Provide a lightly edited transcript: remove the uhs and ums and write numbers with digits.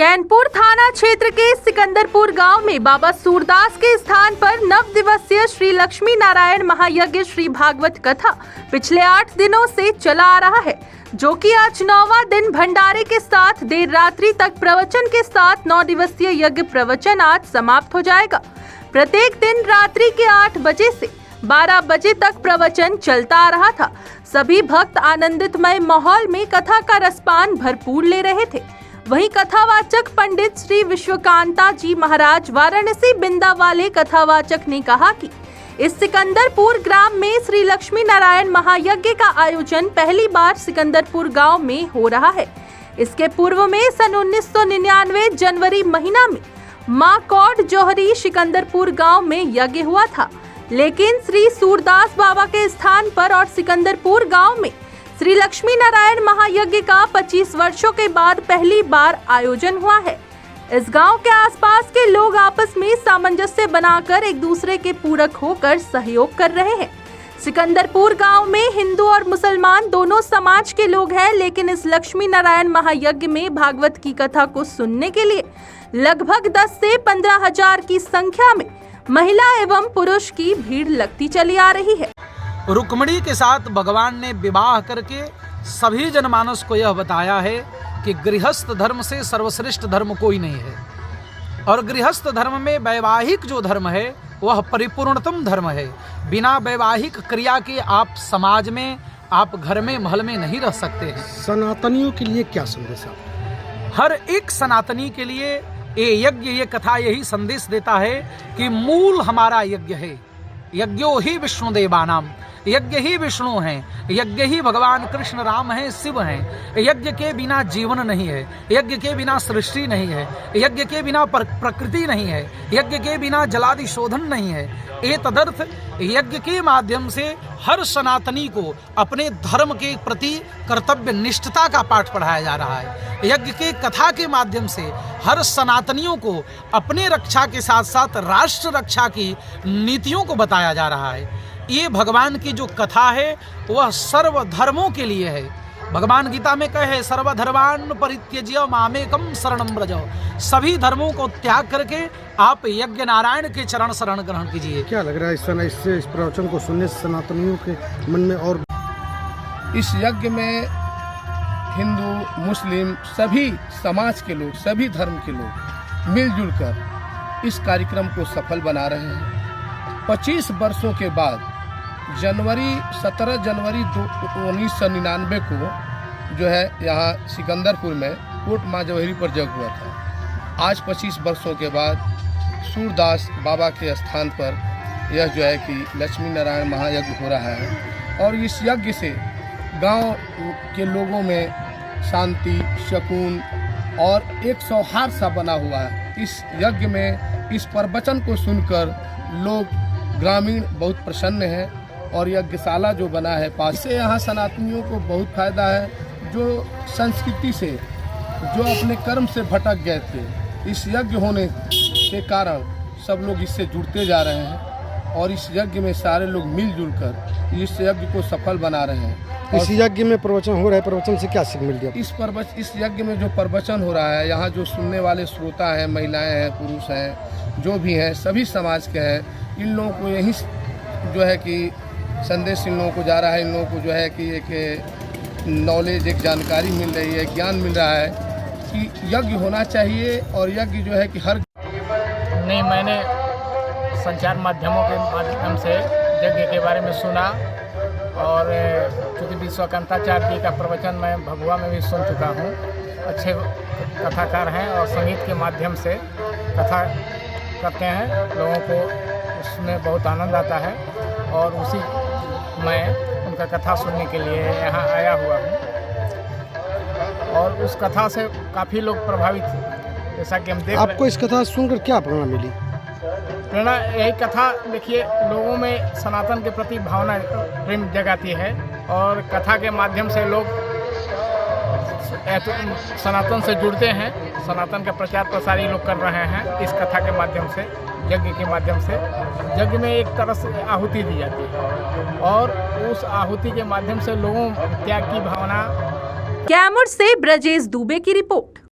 चैनपुर थाना क्षेत्र के सिकंदरपुर गांव में बाबा सूरदास के स्थान पर नव दिवसीय श्री लक्ष्मी नारायण महायज्ञ श्री भागवत कथा पिछले 8 दिनों से चला आ रहा है, जो कि आज 9वां दिन भंडारे के साथ देर रात्रि तक प्रवचन के साथ 9 दिवसीय यज्ञ प्रवचन आज समाप्त हो जाएगा। प्रत्येक दिन रात्रि के 8 बजे से 12 बजे तक प्रवचन चलता आ रहा था। सभी भक्त आनंदितमय माहौल में कथा का रसपान भरपूर ले रहे थे। वहीं कथावाचक पंडित श्री विश्वकांता जी महाराज वाराणसी बिंदा वाले कथावाचक ने कहा कि इस सिकंदरपुर ग्राम में श्री लक्ष्मी नारायण महायज्ञ का आयोजन पहली बार सिकंदरपुर गांव में हो रहा है। इसके पूर्व में सन 1999 जनवरी महीना में मां कौड जोहरी सिकंदरपुर गांव में यज्ञ हुआ था, लेकिन श्री सूरदास बाबा के स्थान पर और सिकंदरपुर गांव में श्री लक्ष्मी नारायण महायज्ञ का 25 वर्षों के बाद पहली बार आयोजन हुआ है। इस गांव के आसपास के लोग आपस में सामंजस्य बनाकर एक दूसरे के पूरक होकर सहयोग कर रहे हैं। सिकंदरपुर गांव में हिंदू और मुसलमान दोनों समाज के लोग हैं, लेकिन इस लक्ष्मी नारायण महायज्ञ में भागवत की कथा को सुनने के लिए लगभग 10 से 15 हजार की संख्या में महिला एवं पुरुष की भीड़ लगती चली आ रही है। रुक्मिणी के साथ भगवान ने विवाह करके सभी जनमानस को यह बताया है कि गृहस्थ धर्म से सर्वश्रेष्ठ धर्म कोई नहीं है, और गृहस्थ धर्म में वैवाहिक जो धर्म है वह परिपूर्णतम धर्म है। बिना वैवाहिक क्रिया के आप समाज में, आप घर में, महल में नहीं रह सकते हैं। सनातनियों के लिए क्या संदेश है? हर एक सनातनी के लिए ये यज्ञ, ये कथा यही संदेश देता है कि मूल हमारा यज्ञ है। यज्ञो ही विष्णु देवानाम, यज्ञ ही विष्णु हैं, यज्ञ ही भगवान कृष्ण राम हैं, शिव हैं। यज्ञ के बिना जीवन नहीं है, यज्ञ के बिना सृष्टि नहीं है, यज्ञ के बिना प्रकृति नहीं है, यज्ञ के बिना जलादि शोधन नहीं है। ये तदर्थ यज्ञ के माध्यम से हर सनातनी को अपने धर्म के प्रति कर्तव्य निष्ठता का पाठ पढ़ाया जा रहा है। यज्ञ के कथा के माध्यम से हर सनातनियों को अपने रक्षा के साथ साथ राष्ट्र रक्षा की नीतियों को बताया जा रहा है। ये भगवान की जो कथा है वह सर्वधर्मों के लिए है। भगवान गीता में कहे सर्वधर्मान् परित्यज्य मामेकं शरणं व्रज। सभी धर्मों को त्याग करके आप यज्ञ नारायण के चरण शरण ग्रहण कीजिए। क्या लग रहा है इससे इस प्रवचन को सुनने से सनातनियों के मन में और इस यज्ञ में हिंदू मुस्लिम सभी समाज के लोग, सभी धर्म के लोग मिलजुल कर इस कार्यक्रम को सफल बना रहे हैं। 25 वर्षों के बाद 17 जनवरी 1999 को जो है यहाँ सिकंदरपुर में कोट माँ जौहरी पर यज्ञ हुआ था। आज 25 वर्षों के बाद सूरदास बाबा के स्थान पर यह जो है कि लक्ष्मी नारायण महायज्ञ हो रहा है, और इस यज्ञ से गांव के लोगों में शांति, सुकून और एक सौहार्द सा बना हुआ है। इस यज्ञ में इस प्रवचन को सुनकर लोग ग्रामीण बहुत प्रसन्न हैं, और यज्ञशाला जो बना है पास से यहाँ सनातनियों को बहुत फायदा है। जो संस्कृति से, जो अपने कर्म से भटक गए थे, इस यज्ञ होने के कारण सब लोग इससे जुड़ते जा रहे हैं, और इस यज्ञ में सारे लोग मिलजुल कर इस यज्ञ को सफल बना रहे हैं। इस यज्ञ में प्रवचन हो रहा है, प्रवचन से क्या सीख मिल गया? इस यज्ञ में जो प्रवचन हो रहा है, यहाँ जो सुनने वाले श्रोता हैं, महिलाएं हैं, पुरुष हैं, जो भी हैं, सभी समाज के हैं। इन लोगों को यही जो है कि संदेश इन लोगों को जा रहा है। इन लोगों को जो है कि एक नॉलेज, एक जानकारी मिल रही है, ज्ञान मिल रहा है कि यज्ञ होना चाहिए, और यज्ञ जो है कि हर नहीं, मैंने संचार माध्यमों के माध्यम से यज्ञ के बारे में सुना, और चूँकि विश्वकांताचार्य जी का प्रवचन मैं भगवा में भी सुन चुका हूँ। अच्छे कथाकार हैं और संगीत के माध्यम से कथा करते हैं, लोगों को उसमें बहुत आनंद आता है, और उसी मैं उनका कथा सुनने के लिए यहाँ आया हुआ हूँ, और उस कथा से काफ़ी लोग प्रभावित हैं। जैसा कि हम देख आपको इस कथा सुनकर क्या प्रेरणा मिली? प्रेरणा यही कथा, देखिए, लोगों में सनातन के प्रति भावना, प्रेम जगाती है, और कथा के माध्यम से लोग सनातन से जुड़ते हैं। सनातन का प्रचार प्रसार ये लोग कर रहे हैं इस कथा के माध्यम से, यज्ञ के माध्यम से। यज्ञ में एक तरह से आहुति दी जाती है, और उस आहुति के माध्यम से लोगों त्याग की भावना। कैमूर से ब्रजेश दुबे की रिपोर्ट।